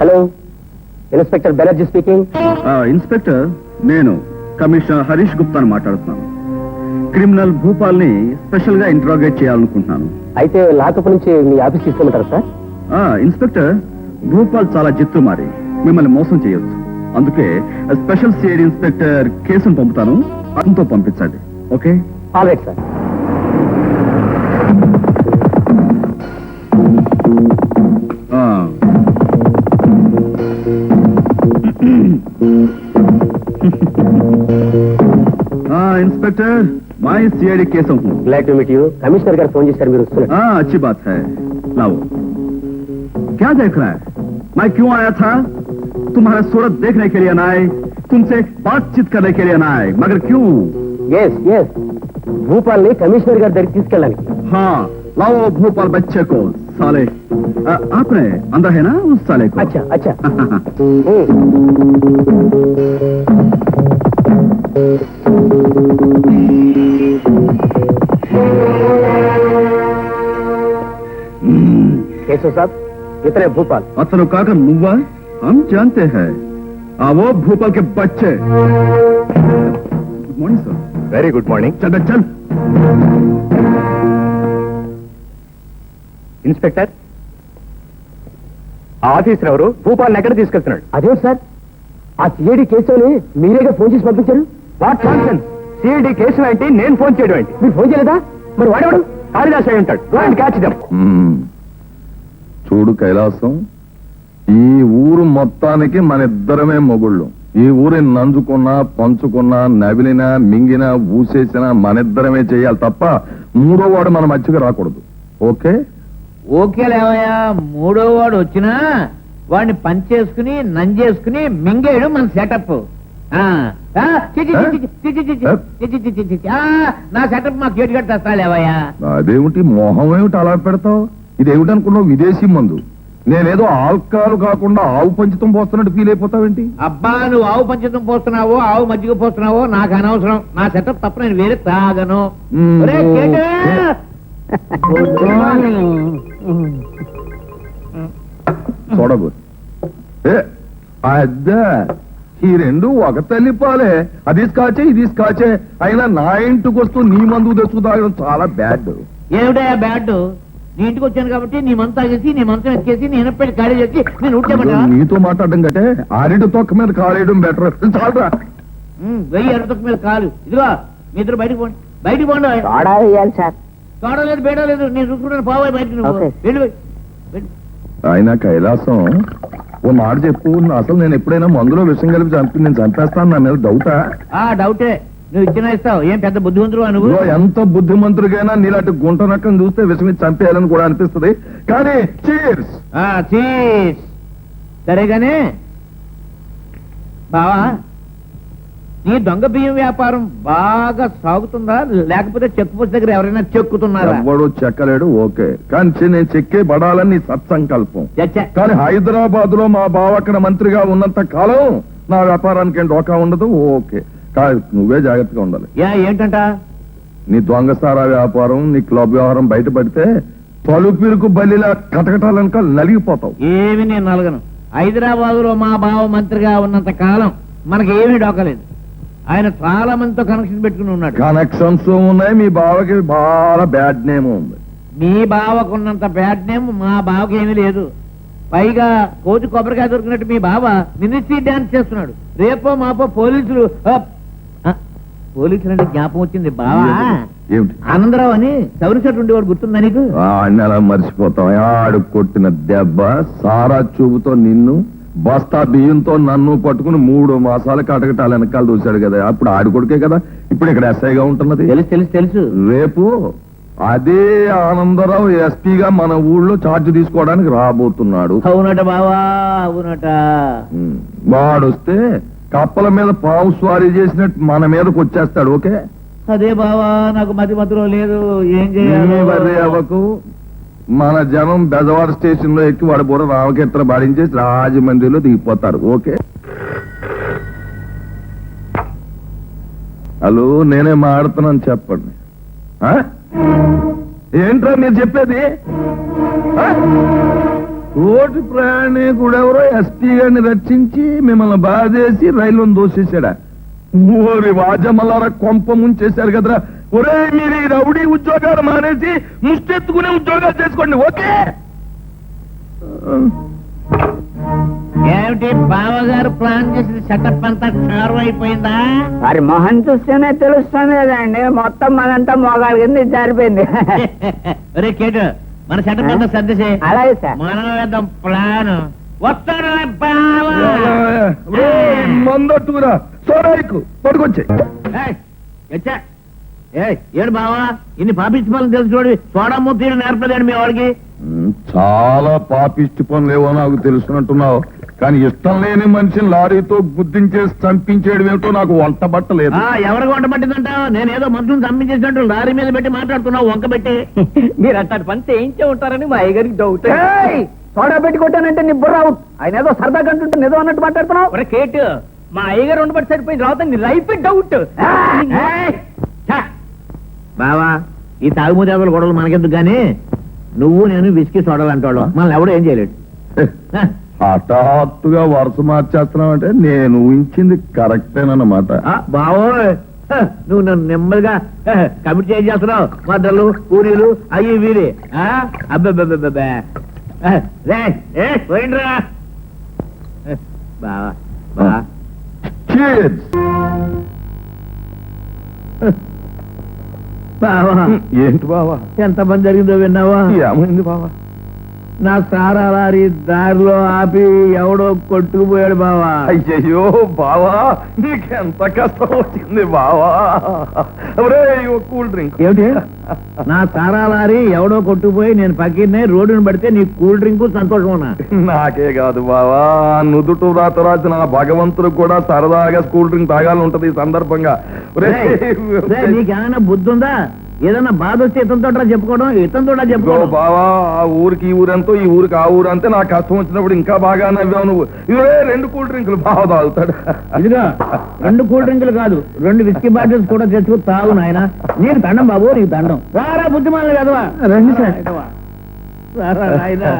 Hello, inspector Banerjee speaking. Inspector, నేను commissioner Harish గుప్తాను మాట్లాడుతున్నాను. Criminal Bhupal ని స్పెషల్ గా ఇంట్రాగేట్ చేయాలనుకుంటున్నాను. అయితే లాకప్ నుంచి మీ ఆఫీస్ తీసుకుంటారా సార్? ఇన్స్పెక్టర్, భూపాల్ చాలా జిత్తు మారి మిమ్మల్ని మోసం చేయొచ్చు. అందుకే స్పెషల్ సిఐడి ఇన్స్పెక్టర్ కేసును పంపుతాను, అతనితో పంపించండి. Okay? All right sir. Inspector, मैं सीआईडी केस हूँ. Glad to meet you. Commissioner garu phone చేశారు, మీరు వస్తున్నారు. अच्छी बात है. लाओ. क्या देख रहा है? मैं क्यों आया था? तुम्हारा सूरत देखने के लिए ना आए, तुमसे बातचीत करने के लिए ना आए, मगर क्यों? यस यस, भूपाल ने कमिश्नर गाరి దగ్గరికి తీసుకెళ్ళడానికి. हाँ, लाओ भूपाल बच्चे को. साले आपने अंदर है ना उस साले को? अच्छा अच्छा. केशव साहब, इतने भूपाल. अतनु काका मुव्वा, हम जानते हैं. वो भूपाल के बच्चे. Good morning sir. Very good morning. चल चल. ఇన్స్పెక్టర్, ఆ ఆఫీసర్ ఎవరు భూపాల్ని ఎక్కడ తీసుకెళ్తున్నాడు? అదే సార్, ఆ సిఐడి కేసుని మీరేగా ఫోన్ చేసి పంపించారు. What nonsense! సిఐడి కేసు ఏంటి, నేను ఫోన్ చేయడం ఏంటి? మీరు ఫోన్ చేయలేదా? మరి వాడేవాడు కాళిదాస్ అయి ఉంటాడు. Go and catch them. చూడు కైలాసం, ఈ ఊరు మొత్తానికి మన ఇద్దరమే మొగుళ్ళు. ఈ ఊరిని నంజుకున్నా, పంచుకున్నా, నవిలినా, మింగినా, ఊసేసినా మనిద్దరమే చేయాలి తప్ప మూడో వాడు మన మధ్యకి రాకూడదు. ఓకే? ఓకే లేవయ్యా, మూడో వాడు వచ్చినా వాడిని పంచేసుకుని నంజేసుకుని మింగేయడం మన సెటప్. నా సెటప్ మాకు చేటు కట్టేస్తా లేవయ్యా. అదేమిటి మొహం ఏమిటి అలా పెడతావు? ఇదేమిటనుకున్నావు? విదేశీ మందు. నేనేదో ఆల్కహాల్ కాకుండా ఆవు పంచితం పోస్తున్నట్టు ఫీల్ అయిపోతావేంటి? అబ్బా, నువ్వు ఆవు పంచతం పోస్తున్నావో ఆవు మజ్జిగ పోస్తున్నావో నాకు అనవసరం. నా సెటప్ తప్ప నేను వేరే తాగను. చూడబో, అద్దా ఈ రెండు ఒక తల్లి పాలే. అది స్కాచే, ఇది స్కాచే. అయినా నా ఇంటికి వస్తూ నీ మందు తెచ్చుకు తాగడం చాలా బ్యాడ్. ఏమిటా బ్యాడ్? నీ ఇంటికి వచ్చాను కాబట్టి నీ మంత తాగేసి నీ మంచం ఎక్కేసి నేను పెట్టి ఖాళీ చేసి నేను ఉట్టేమంటా? నీతో మాట్లాడడం కంటే ఆరిటి తొక్క మీద కాలేయడం బెటర్. చాలరా, వెయ్యి అరటి తొక్క మీద కాలు. ఇదిగో మీ ఇద్దరు బయటకు పోండి, బయటకు పోండి. చూడలేదు బేడలేదు, నేను చూసుకుంటాను. పోవాలి బయటకు, నువ్వు వెళ్ళి. ఆయన కైలాసం, ఓ మాట చెప్పు. అసలు నేను ఎప్పుడైనా మందులో విషయం కలిపి చంపి నేను చంపేస్తాను, నా మీద డౌటా? డౌటే. నువ్వు ఇచ్చిన ఇస్తావు. ఏం పెద్ద బుద్ధిమంతుడు నువ్వు? ఎంత బుద్ధిమంతుడికైనా నీలాంటి గుంట నక్కను చూస్తే విషయం చంపేయాలని కూడా అనిపిస్తుంది. కానీ చీర్స్. సరేగానే బావా, నీ దొంగ బియ్యం వ్యాపారం బాగా సాగుతుందా, లేకపోతే చెక్ పోస్ట్ దగ్గర ఎవరైనా చెక్కుతున్నారా? ఎవడు చెక్కలేడు. ఓకే, కానీ నేను చెక్కే పడాలని నీ సత్సంకల్పం. కానీ హైదరాబాద్ లో మా బావ అక్కడ మంత్రిగా ఉన్నంత కాలం నా వ్యాపారానికి ఏం డోకా ఉండదు. ఓకే, కాదు, నువ్వే జాగ్రత్తగా ఉండాలి. ఏంటంట? నీ దొంగసారా వ్యాపారం, నీ క్లబ్ వ్యవహారం బయటపడితే తలుపిరుకు బల్లిలా కటకటాలనుక నలిగిపోతావు. ఏమి నేను నలగను. హైదరాబాద్ లో మా బావ మంత్రిగా ఉన్నంత కాలం మనకి ఏమీ డోకలేదు. ఆయన చాలా మందితో కనెక్షన్ పెట్టుకుని ఉన్నాడు. కనెక్షన్స్ ఉన్నాయి. మీ బావకి బాగా బ్యాడ్ నేమ్ ఉంది. మీ బావకున్నంత బ్యాడ్ నేమ్ మా బావకి ఏమీ లేదు. పైగా కోతి కొబ్బరికాయ దొరికినట్టు మీ బావ మినిస్ట్రీ డాన్స్ చేస్తున్నాడు. రేపో మాపో పోలీసులు అంటే జ్ఞాపకం వచ్చింది బావా. ఆనందరావు అని చౌరి సెట్ ఉండేవాడు, గుర్తుందా నీకు? అలా మర్చిపోతాం. ఆడు కొట్టిన దెబ్బ సారా చూపుతో నిన్ను, బస్తా బియ్యంతో నన్ను పట్టుకుని 3 మాసాలు కటకటాలు వెనకాల చూశాడు కదా. అప్పుడు ఆడి కొడుకే కదా ఇప్పుడు ఇక్కడ ఎస్ఐగా ఉంటున్నది. తెలుసు తెలుసు తెలుసు. రేపు అదే ఆనందరావు ఎస్పీగా మన ఊళ్ళో ఛార్జ్ తీసుకోవడానికి రాబోతున్నాడు. అవునట బావా, అవునట. వాడొస్తే కప్పల మీద పావు స్వారీ చేసినట్టు మన మీదకి వచ్చేస్తాడు. ఓకే? అదే బావా, నాకు మతి మతిలో లేదు. ఏం చేయాలి? అవ్వకు. మన జనం బెజవాడ స్టేషన్ లో ఎక్కి వాడి బుర్ర రామకీర్తన బాడించేసి రాజమండ్రిలో దిగిపోతారు. ఓకే? హలో, నేనే మాడుతున్నాను, చెప్పండి. ఏంట్రా మీరు చెప్పేది? తోటి ప్రయాణికుడెవరో ఎస్పీ గారిని రక్షించి మిమ్మల్ని బాధేసి రైలును దోసేశాడా? ఓరి వాజమల్లారా కొంప ముంచేశారు కదరా. ఒరే మీరు ఈ రౌడీ ఉద్యోగాలు మానేసి ముష్టెత్తుకునే ఉద్యోగాలు చేసుకోండి. ఓకే ఏమిటి బావగారు ప్లాన్ చేసిన సెటప్ అంతా క్షారం అయిపోయిందా? మరి మొహం చూస్తేనే తెలుస్తుంది కదండి, మొత్తం మనంతా మోగాళ్ళ కింద జారిపోయింది. ఒరే కేటు, మన సెటప్ అంతా సర్దేసే. అలాగే సార్. మనం వేద్దాం ప్లాన్. వస్తాడు బావ. మందట్టుకురా సోడాయికు పట్టుకొచ్చే. ఏడు బావా, ఇన్ని పాపిచ్చి పనులు తెలుసు చూడు. సోడా మూతీరు నేర్పలేడు మీ వాడికి. చాలా పాపిష్టి పనులేవో నాకు తెలుసునంటున్నావు, కానీ ఇష్టం లేని మనిషిని లారీతో గుద్దించేసి చంపించేయడం ఏమిటో నాకు వంట బట్టలేదు. ఎవరికి వంట పట్టిందంటావు? నేనేదో మనుషులు చంపించేసినట్టు లారీ మీద పెట్టి మాట్లాడుతున్నావు వంక పెట్టి. మీరు అట్లాంటి పని చేయించే ఉంటారని మా అయ్యగారికి డౌట్. సోడా పెట్టి కొట్టానంటే నీ బుర్ర అవుట్. ఆయన ఏదో సరదా కంటుంటే ఏదో అన్నట్టు మాట్లాడుతున్నావు. కేటు, మా అయ్యగారు ఉండబట్టి సరిపోయింది, రావుతా నీ లైఫ్ డౌట్. బావా, ఈ తాగుమూతి ఎవరు గొడవలు మనకెందుకు గానీ నువ్వు నేను విసికి చూడాలంటాడు, మనల్ని ఎవడో ఏం చేయలేడు. హఠాత్తుగా వరుస మార్చేస్తున్నావు అంటే నేను ఊహించింది కరెక్టేనన్నమాట. బావోయ్, నువ్వు నన్ను నెమ్మదిగా కమిటీ చేంజ్ చేస్తున్నావు. మద్దలు పూరీలు అయ్యి వీరి అబ్బబ్బబ్బబ్బే. పోయిండ్రా బావా. బావా Cheers. బావా, ఏంటి బావా? ఎంత పని జరిగిందో విన్నావా? ఏమైంది బావా? నా సారా లారీ దారిలో ఆపి ఎవడో కొట్టుకుపోయాడు బావా. అయ్యయ్యో బావా, నీకెంత కష్టం వచ్చింది బావా. Cool drink. ఏమిటి? నా సారా లారీ ఎవడో కొట్టుకుపోయి నేను పక్కనే రోడ్డును పడితే నీ కూల్ డ్రింక్ సంతోషం ఉన్నా. నాకే కాదు బావా, నుదుటు రాత రాసిన భగవంతుడు కూడా సరదాగా కూల్ డ్రింక్ తాగాలని ఉంటది ఈ సందర్భంగా. నీకేమైనా బుద్ధి ఉందా? ఏదన్నా బాధ వస్తే ఇతంతో చెప్పుకోవడం, ఇతంతో చెప్పుకోవడం. బావా, ఆ ఊరికి ఈ ఊరంతో ఈ ఊరికి ఆ ఊరు అంతే. నాకు కష్టం వచ్చినప్పుడు ఇంకా బాగా నవ్వావు నువ్వు. ఇవే 2 కూల్ డ్రింకులు బాగా తాగుతాడు. ఇదిగా 2 కూల్ డ్రింకులు కాదు, 2 విస్కీ బాటిల్స్ కూడా తెచ్చుకు తాగు నాయన. నీకు దండం బాబు, నీకు దండం. రారా బుద్ధిమానులు కదవా. రండి సార్. రారా నాయనా.